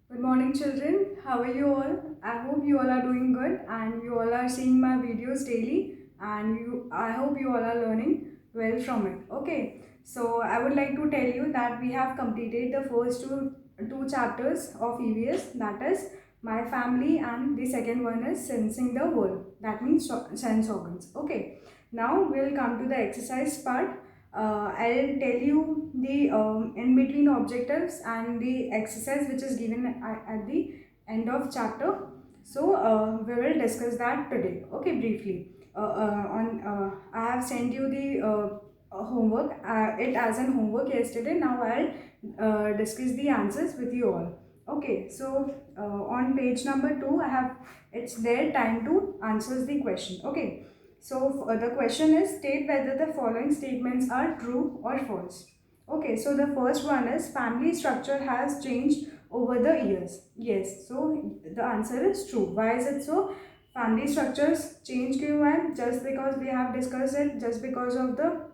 Good morning, children. How are you all? I hope you all are doing good and you all are seeing my videos daily and I hope you all are learning well from it. Okay, so I would like to tell you that we have completed the first two chapters of EVS, that is My Family, and the second one is Sensing the World, that means sense organs. Okay, now we'll come to the exercise part. I'll tell you the in between objectives and the exercise which is given at the end of chapter. So we will discuss that today. Okay, briefly. I have sent you the homework, it as an homework yesterday. Now I'll discuss the answers with you all. Okay, so on page number 2, I have it's their time to answers the question. Okay, so the question is, state whether the following statements are true or false. Okay, so the first one is, family structure has changed over the years. Yes, so the answer is true. Why is it so? Family structures change क्यों है? Just because we have discussed it, just because of the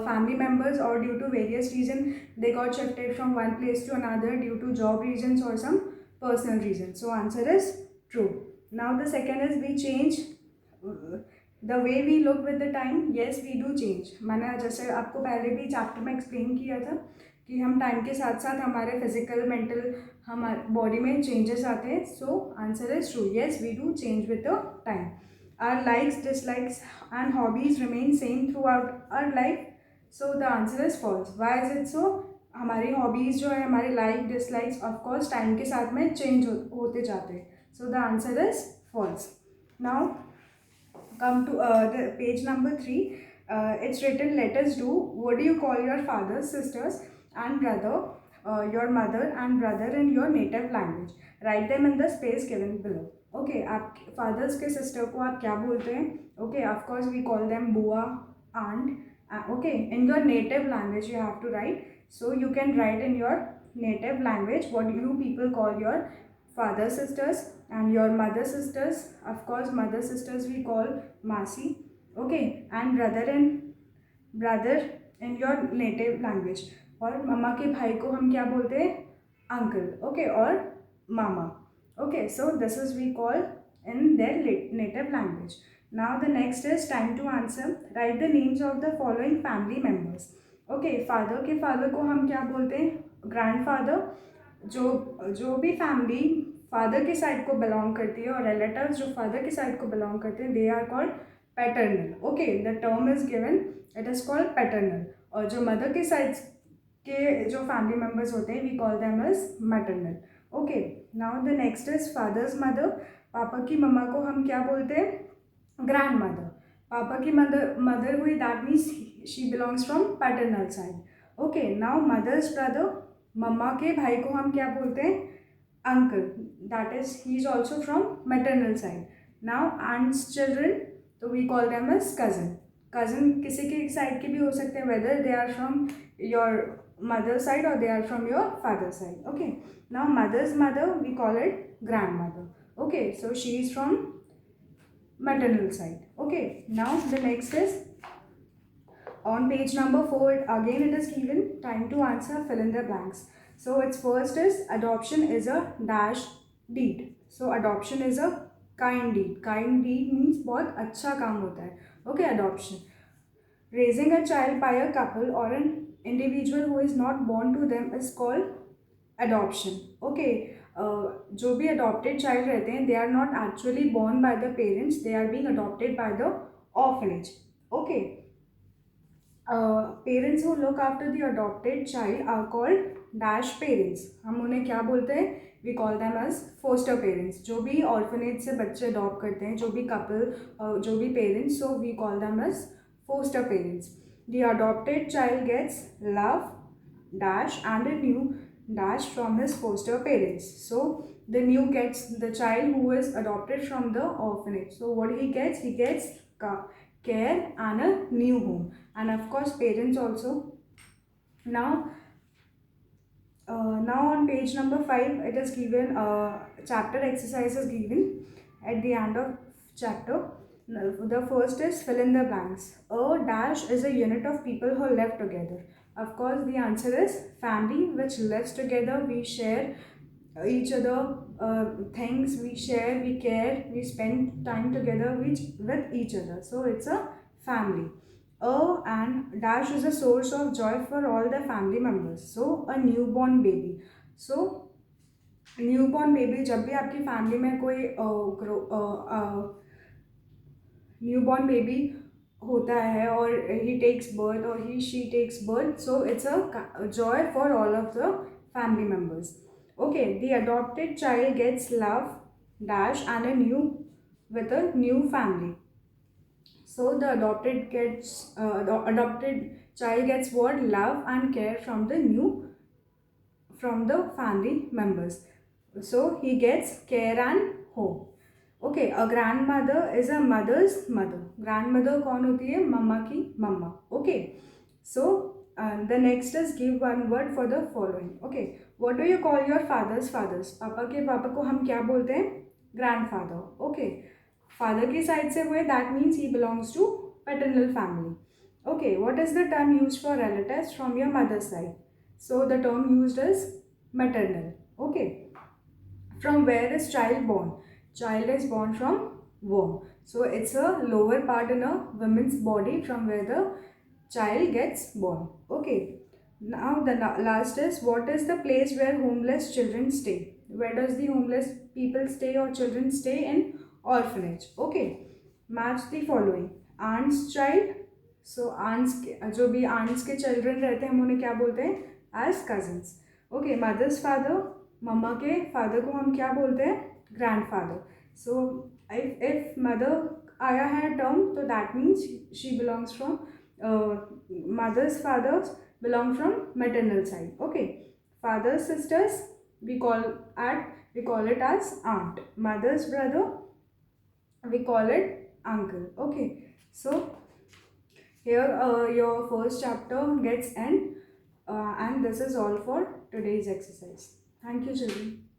family members, or due to various reasons they got shifted from one place to another due to job reasons or some personal reasons. So answer is true. Now the second is, we change the way we look with the time. Yes we do change. मैंने जैसे आपको पहले भी chapter में explain किया था कि हम टाइम के साथ साथ हमारे फिजिकल मेंटल हमारे बॉडी में चेंजेस आते हैं. So answer is true. Yes we do change with the time. Our likes dislikes and hobbies remain same throughout our life. So the answer is false. Why is it so? हमारी hobbies जो है, हमारे like dislikes of course time के साथ में change होते जाते हैं. So the answer is false. Now come to the page number 3. It's written, let us do. What do you call your father, sisters and brother, your mother and brother in your native language? Write them in the space given below. Okay, आप fathers के sister को आप क्या बोलते हैं? Okay, of course we call them बुआ, aunt. Okay, in your native language you have to write. So you can write in your native language what you people call your father sisters and your mother sisters. Of course mother sisters we call masi. Okay, and brother in your native language. और मम्मा के भाई को हम क्या बोलते हैं? Uncle. Okay, और मामा. Okay, so this is we call in their native language. Now the next is time to answer. Write the names of the following family members. Okay, father के father को हम क्या बोलते हैं? Grandfather. जो जो भी फैमिली फादर की साइड को बिलोंग करती है और रिलेटिव्स जो फादर की साइड को बिलोंग करते हैं, they are called paternal. Okay, the term is given, it is called paternal. और जो मदर की साइड के जो फैमिली मेम्बर्स होते हैं, we call them as maternal. Okay, now the next is father's mother. पापा की मम्मा को हम क्या बोलते हैं? Grandmother. पापा की मदर हुई, that means she belongs from paternal side. Okay, now mother's brother, मम्मा के भाई को हम क्या बोलते हैं? Uncle. That is he is also from maternal side. Now aunt's children, तो we call them as cousin. Cousin किसी के साइड के भी हो सकते हैं, whether they are from your mother side और they are from your father side. Okay, now mother's mother, we call it grandmother. Okay, so she is from maternal side. Okay, now the next is on page number 4. Again it is given time to answer, fill in the blanks. So its first is, adoption is a dash deed. So adoption is a kind deed. Kind deed means बहुत अच्छा काम होता है. Okay, adoption. Raising a child by a couple or an individual who is not born to them is called adoption. Okay, जो भी adopted child रहते हैं, they are not actually born by the parents, they are being adopted by the orphanage. Okay, parents who look after the adopted child are called dash parents. हम उन्हें क्या बोलते हैं? We call them as foster parents. जो भी orphanage से बच्चे adopt करते हैं, जो भी couple, जो भी parents, so we call them as foster parents. The adopted child gets love dash and a new dash from his foster parents. So the new gets the child who is adopted from the orphanage. So what he gets care and a new home, and of course parents also. Now now on page number 5 it is given chapter exercise is given at the end of chapter. The first is fill in the blanks. A dash is a unit of people who live together. Of course the answer is family which lives together. We share each other things, we share, we care, we spend time together with each other. So it's a family. And dash is a source of joy for all the family members. So a newborn baby. So newborn baby, जब भी आपकी family में कोई newborn baby होता है और ही takes birth और he she takes birth, so it's a joy for all of the family members. Okay, the adopted child gets love dash and a new with a new family. So the adopted child gets what? Love and care from the family members. So he gets care and home. Okay, a grandmother is a mother's mother. Grandmother कौन होती है? मम्मा की मम्मा. Okay, so the next is give one word for the following. Okay, what do you call your father's fathers? पापा के पापा को हम क्या बोलते हैं? Grandfather. Okay, father की side से हुए, that means he belongs to paternal family. Okay, what is the term used for relatives from your mother's side? So the term used is maternal. Okay, from where is child born? Child is born from womb. So it's a lower part in a woman's body from where the child gets born. Okay. Now the last is, what is the place where homeless children stay? Where does the homeless people stay or children stay? In orphanage. Okay. Match the following. Aunt's child. So aunts के जो भी aunts के children रहते हैं हम उन्हें क्या बोलते हैं? As cousins. Okay. Mother's father. मम्मा के फादर को हम क्या बोलते हैं? ग्रैंडफादर. सो इफ मदर आया है टर्म, तो that means she belongs from mother's father's belong from maternal side. Okay, father's sisters we call it as aunt. Mother's brother we call it uncle. Okay, so here your first chapter gets end, and this is all for today's exercise. Thank you, children.